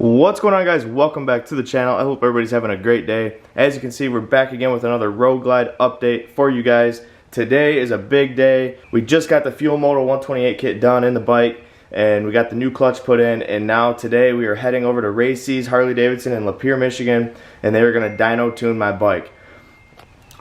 What's going on, guys? Welcome back to the channel. I hope everybody's having a great day. As you can see, we're back again with another Road Glide update for you guys. Today is a big day. We just got the Fuel Moto 128 kit done in the bike, and we got the new clutch put in, and now today we are heading over to Racy's Harley-Davidson in Lapeer, Michigan, and they are going to dyno tune my bike.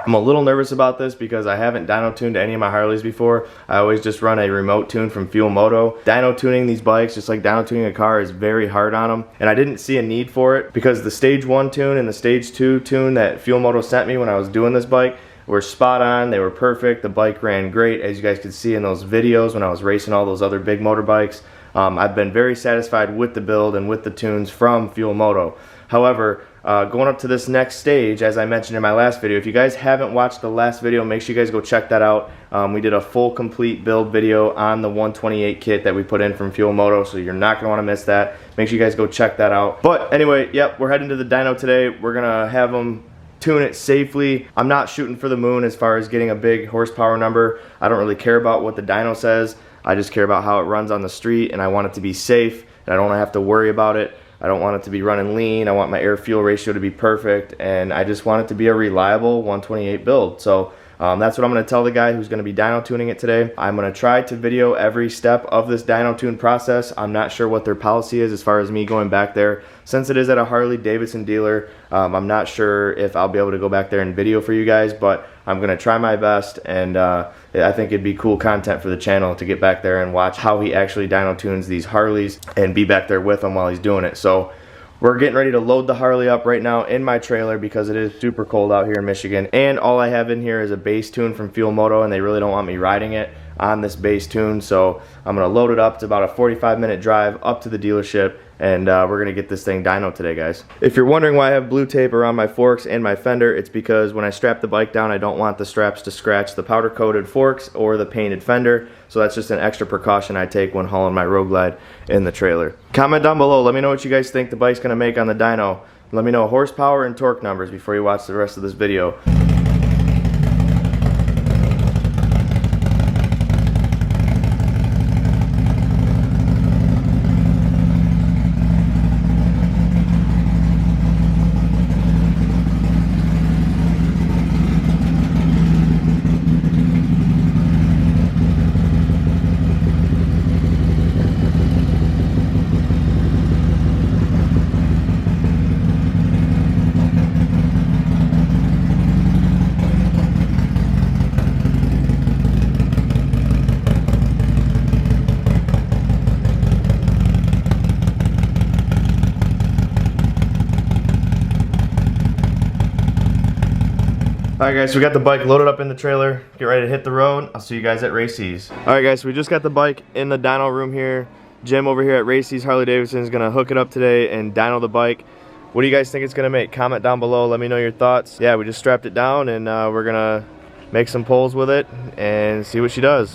I'm a little nervous about this because I haven't dyno tuned any of my Harleys before. I always just run a remote tune from Fuel Moto. Dyno tuning these bikes, just like dyno tuning a car, is very hard on them, and I didn't see a need for it because the stage 1 tune and the stage 2 tune that Fuel Moto sent me when I was doing this bike were spot on. They were perfect. The bike ran great, as you guys could see in those videos when I was racing all those other big motorbikes. I've been very satisfied with the build and with the tunes from Fuel Moto. However, going up to this next stage, as I mentioned in my last video, if you guys haven't watched the last video, make sure you guys go check that out. We did a full complete build video on the 128 kit that we put in from Fuel Moto, so you're not going to want to miss that. Make sure you guys go check that out. But anyway, yep, we're heading to the dyno today. We're going to have them tune it safely. I'm not shooting for the moon as far as getting a big horsepower number. I don't really care about what the dyno says. I just care about how it runs on the street, and I want it to be safe, and I don't have to worry about it. I don't want it to be running lean. I want my air-fuel ratio to be perfect, and I just want it to be a reliable 128 build. So that's what I'm going to tell the guy who's going to be dyno tuning it today. I'm going to try to video every step of this dyno tune process. I'm not sure what their policy is as far as me going back there. Since it is at a Harley-Davidson dealer, I'm not sure if I'll be able to go back there and video for you guys, but I'm going to try my best, and I think it'd be cool content for the channel to get back there and watch how he actually dyno tunes these Harleys and be back there with him while he's doing it. So we're getting ready to load the Harley up right now in my trailer because it is super cold out here in Michigan, and all I have in here is a base tune from Fuel Moto, and they really don't want me riding it on this base tune, so I'm going to load it up. It's about a 45-minute drive up to the dealership, and we're going to get this thing dyno today, guys. If you're wondering why I have blue tape around my forks and my fender, it's because when I strap the bike down, I don't want the straps to scratch the powder-coated forks or the painted fender, so that's just an extra precaution I take when hauling my Road Glide in the trailer. Comment down below. Let me know what you guys think the bike's going to make on the dyno. Let me know horsepower and torque numbers before you watch the rest of this video. Alright guys, so we got the bike loaded up in the trailer. Get ready to hit the road. I'll see you guys at Racy's. Alright guys, so we just got the bike in the dyno room here. Jim over here at Racy's Harley-Davidson is going to hook it up today and dyno the bike. What do you guys think it's going to make? Comment down below. Let me know your thoughts. Yeah, we just strapped it down, and we're going to make some pulls with it and see what she does.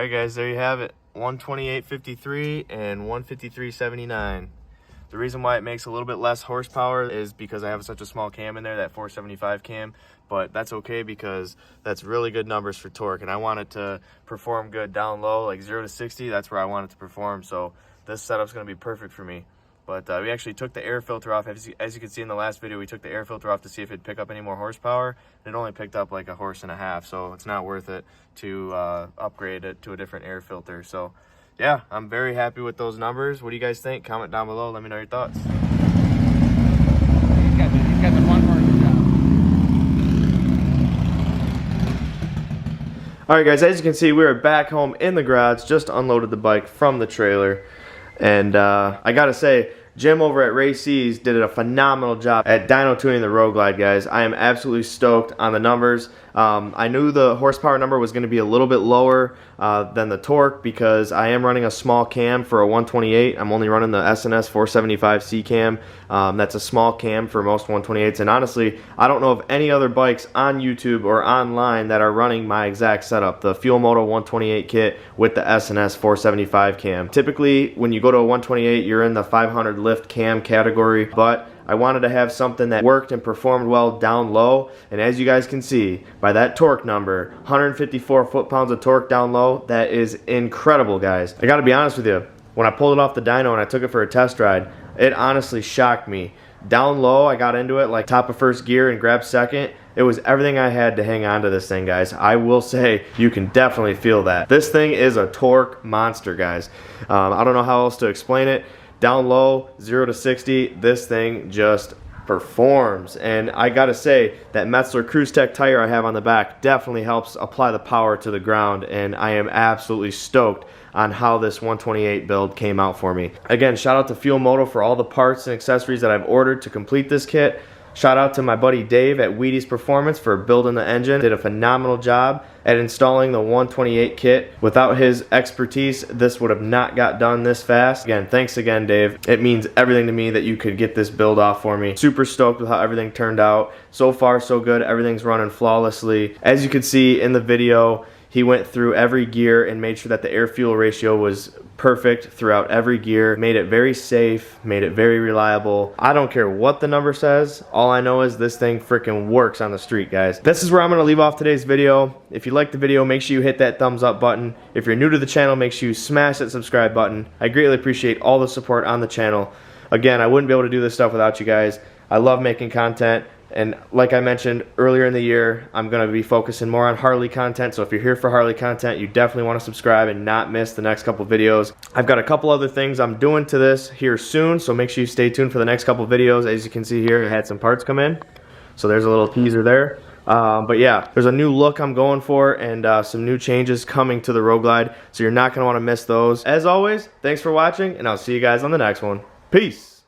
Alright guys, there you have it. 128.53 and 153.79. The reason why it makes a little bit less horsepower is because I have such a small cam in there, that 475 cam, but that's okay because that's really good numbers for torque, and I want it to perform good down low, like 0 to 60, that's where I want it to perform, so this setup's going to be perfect for me. But we actually took the air filter off. As you can see in the last video, we took the air filter off to see if it'd pick up any more horsepower. It only picked up like 1.5 horses, so it's not worth it to upgrade it to a different air filter. So yeah, I'm very happy with those numbers. What do you guys think? Comment down below. Let me know your thoughts. He's got the 1 horse job. All right, guys. As you can see, we are back home in the garage. Just unloaded the bike from the trailer, and I gotta say, Jim over at Ray C's did a phenomenal job at dyno tuning the Road Glide, guys. I am absolutely stoked on the numbers. I knew the horsepower number was going to be a little bit lower than the torque because I am running a small cam for a 128. I'm only running the S&S 475C cam. That's a small cam for most 128s, and honestly, I don't know of any other bikes on YouTube or online that are running my exact setup, the Fuel Moto 128 kit with the S&S 475 cam. Typically, when you go to a 128, you're in the 500 lift cam category, but I wanted to have something that worked and performed well down low, and as you guys can see by that torque number, 154 foot-pounds of torque down low, that is incredible, guys. I gotta be honest with you, when I pulled it off the dyno and I took it for a test ride, it honestly shocked me. Down low, I got into it like top of first gear and grabbed second. It was everything I had to hang on to this thing, guys. I will say you can definitely feel that. This thing is a torque monster, guys. I don't know how else to explain it. Down low, 0 to 60, this thing just performs. And I gotta say, that Metzler Cruise Tech tire I have on the back definitely helps apply the power to the ground, and I am absolutely stoked on how this 128 build came out for me. Again, shout out to Fuel Moto for all the parts and accessories that I've ordered to complete this kit. Shout out to my buddy Dave at Wheaties Performance for building the engine. Did a phenomenal job at installing the 128 kit. Without his expertise, this would have not got done this fast. Again, thanks again, Dave. It means everything to me that you could get this build off for me. Super stoked with how everything turned out. So far, so good. Everything's running flawlessly. As you can see in the video, he went through every gear and made sure that the air-fuel ratio was perfect throughout every gear. Made it very safe, made it very reliable. I don't care what the number says. All I know is this thing freaking works on the street, guys. This is where I'm gonna leave off today's video. If you liked the video, make sure you hit that thumbs up button. If you're new to the channel, make sure you smash that subscribe button. I greatly appreciate all the support on the channel. Again, I wouldn't be able to do this stuff without you guys. I love making content. And like I mentioned earlier in the year, I'm going to be focusing more on Harley content. So if you're here for Harley content, you definitely want to subscribe and not miss the next couple videos. I've got a couple other things I'm doing to this here soon, so make sure you stay tuned for the next couple videos. As you can see here, I had some parts come in. So there's a little teaser there. But yeah, there's a new look I'm going for, and some new changes coming to the Road Glide. So you're not going to want to miss those. As always, thanks for watching, and I'll see you guys on the next one. Peace.